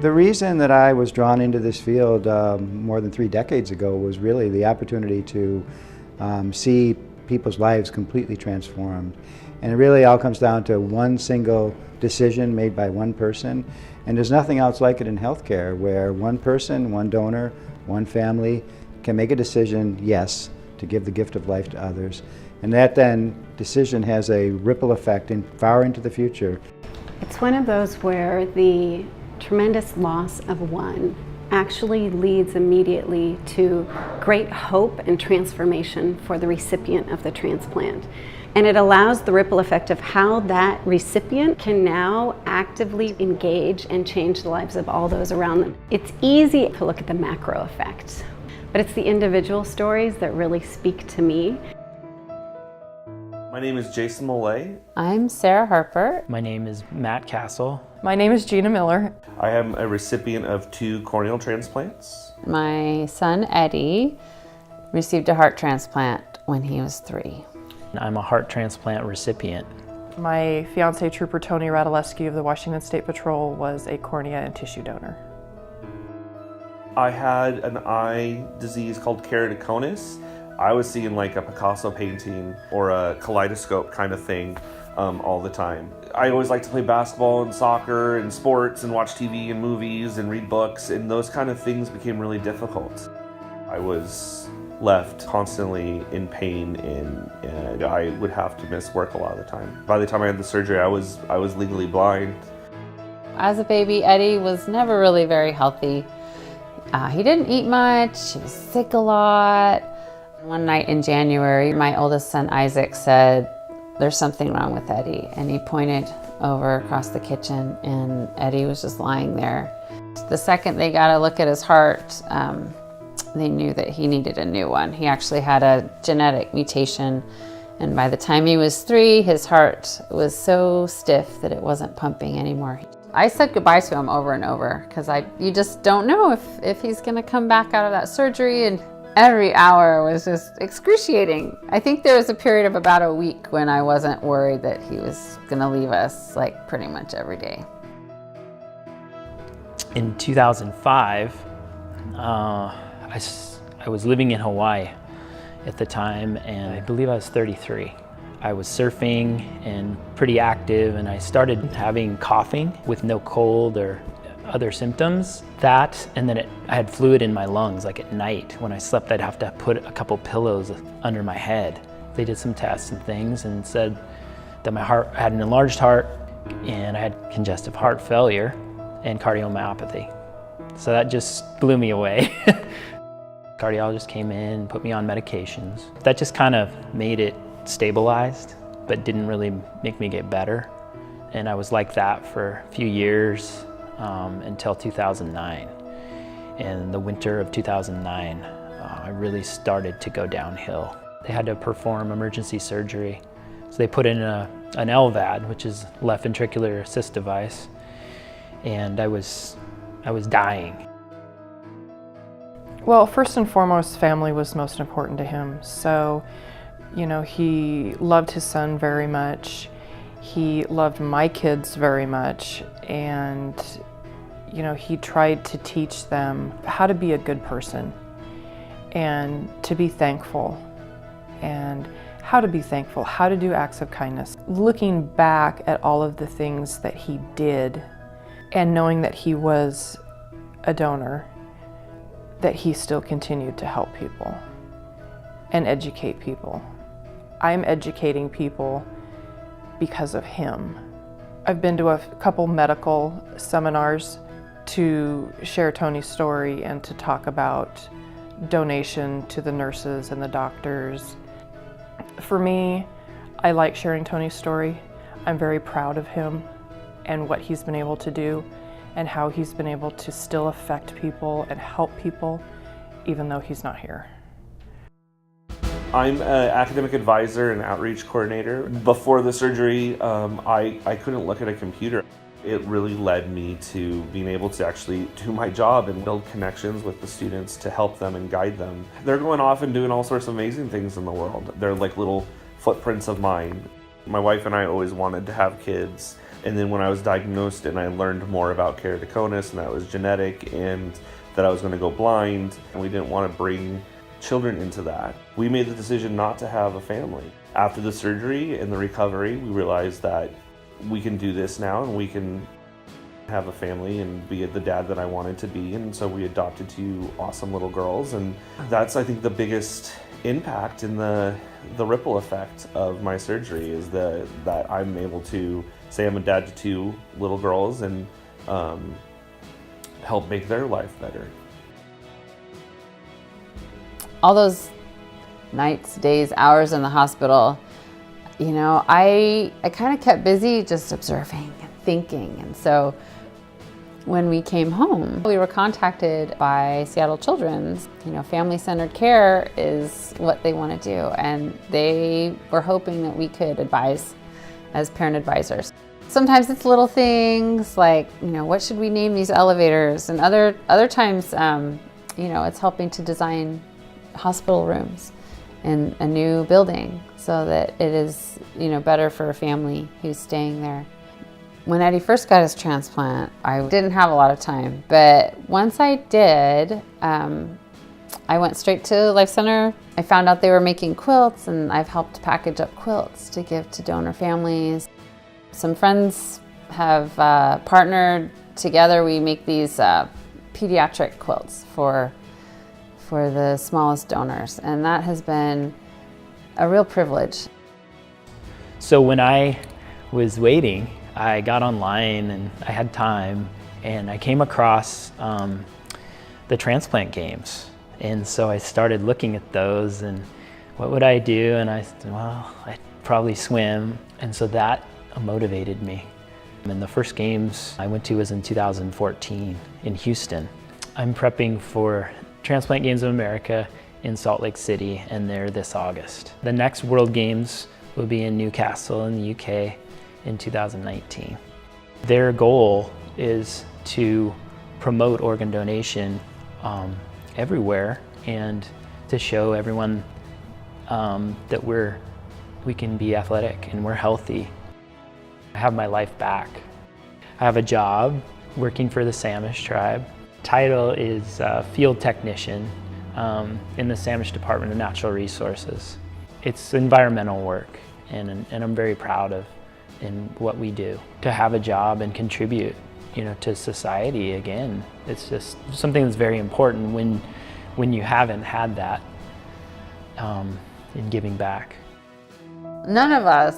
The reason that I was drawn into this field more than 3 decades ago was really the opportunity to see people's lives completely transformed. And it really all comes down to one single decision made by one person. And there's nothing else like it in healthcare, where one person, one donor, one family can make a decision, yes, to give the gift of life to others. And that then decision has a ripple effect far into the future. It's one of those where the tremendous loss of one actually leads immediately to great hope and transformation for the recipient of the transplant. And it allows the ripple effect of how that recipient can now actively engage and change the lives of all those around them. It's easy to look at the macro effect, but it's the individual stories that really speak to me. My name is Jason Millay. I'm Sarah Harper. My name is Matt Castle. My name is Gina Miller. I am a recipient of 2 corneal transplants. My son Eddie received a heart transplant when he was 3. I'm a heart transplant recipient. My fiance, Trooper Tony Radulescu of the Washington State Patrol, was a cornea and tissue donor. I had an eye disease called keratoconus. I was seeing like a Picasso painting or a kaleidoscope kind of thing all the time. I always liked to play basketball and soccer and sports and watch TV and movies and read books, and those kind of things became really difficult. I was left constantly in pain and I would have to miss work a lot of the time. By the time I had the surgery, I was legally blind. As a baby, Eddie was never really very healthy. He didn't eat much, he was sick a lot. One night in January, my oldest son Isaac said, "There's something wrong with Eddie," and he pointed over across the kitchen and Eddie was just lying there. The second they got a look at his heart, they knew that he needed a new one. He actually had a genetic mutation, and by the time he was 3, his heart was so stiff that it wasn't pumping anymore. I said goodbye to him over and over because you just don't know if he's gonna come back out of that surgery, and every hour was just excruciating. I think there was a period of about a week when I wasn't worried that he was gonna leave us, like pretty much every day. In 2005, I was living in Hawaii at the time, and I believe I was 33. I was surfing and pretty active, and I started having coughing with no cold or other symptoms. That, and then I had fluid in my lungs, like at night. When I slept, I'd have to put a couple pillows under my head. They did some tests and things and said that my heart had an enlarged heart and I had congestive heart failure and cardiomyopathy. So that just blew me away. Cardiologist came in and put me on medications. That just kind of made it stabilized, but didn't really make me get better. And I was like that for a few years until 2009. In the winter of 2009, I really started to go downhill. They had to perform emergency surgery. So they put in an LVAD, which is left ventricular assist device, and I was dying. Well, first and foremost, family was most important to him. So, you know, he loved his son very much. He loved my kids very much, and you know, he tried to teach them how to be a good person and to be thankful, and how to be thankful, how to do acts of kindness. Looking back at all of the things that he did and knowing that he was a donor, that he still continued to help people and educate people. I'm educating people because of him. I've been to a couple medical seminars to share Tony's story and to talk about donation to the nurses and the doctors. For me, I like sharing Tony's story. I'm very proud of him and what he's been able to do and how he's been able to still affect people and help people even though he's not here. I'm an academic advisor and outreach coordinator. Before the surgery, I couldn't look at a computer. It really led me to being able to actually do my job and build connections with the students to help them and guide them. They're going off and doing all sorts of amazing things in the world. They're like little footprints of mine. My wife and I always wanted to have kids. And then when I was diagnosed and I learned more about keratoconus and that it was genetic and that I was going to go blind, and we didn't want to bring children into that, we made the decision not to have a family. After the surgery and the recovery, we realized that we can do this now and we can have a family and be the dad that I wanted to be. And so we adopted 2 awesome little girls, and that's, I think, the biggest impact in the ripple effect of my surgery is that I'm able to say I'm a dad to 2 little girls and help make their life better. All those nights, days, hours in the hospital, you know, I kind of kept busy just observing and thinking. And so when we came home, we were contacted by Seattle Children's. You know, family-centered care is what they want to do, and they were hoping that we could advise as parent advisors. Sometimes it's little things like, you know, what should we name these elevators? And other times, you know, it's helping to design hospital rooms in a new building so that it is, you know, better for a family who's staying there. When Eddie first got his transplant, I didn't have a lot of time, but once I did, I went straight to LifeCenter. I found out they were making quilts, and I've helped package up quilts to give to donor families. Some friends have partnered together. We make these pediatric quilts for the smallest donors, and that has been a real privilege. So when I was waiting, I got online and I had time, and I came across the transplant games. And so I started looking at those and what would I do? And I said, well, I'd probably swim. And so that motivated me. And the first games I went to was in 2014 in Houston. I'm prepping for Transplant Games of America in Salt Lake City, and they're this August. The next World Games will be in Newcastle in the UK in 2019. Their goal is to promote organ donation everywhere and to show everyone that we can be athletic and we're healthy. I have my life back. I have a job working for the Samish tribe. Title is field technician in the Samish Department of Natural Resources. It's environmental work, and I'm very proud of in what we do. To have a job and contribute, you know, to society again, it's just something that's very important when you haven't had that in giving back. None of us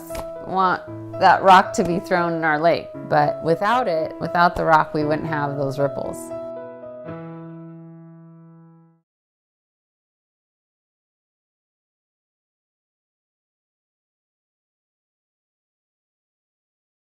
want that rock to be thrown in our lake, but without the rock, we wouldn't have those ripples.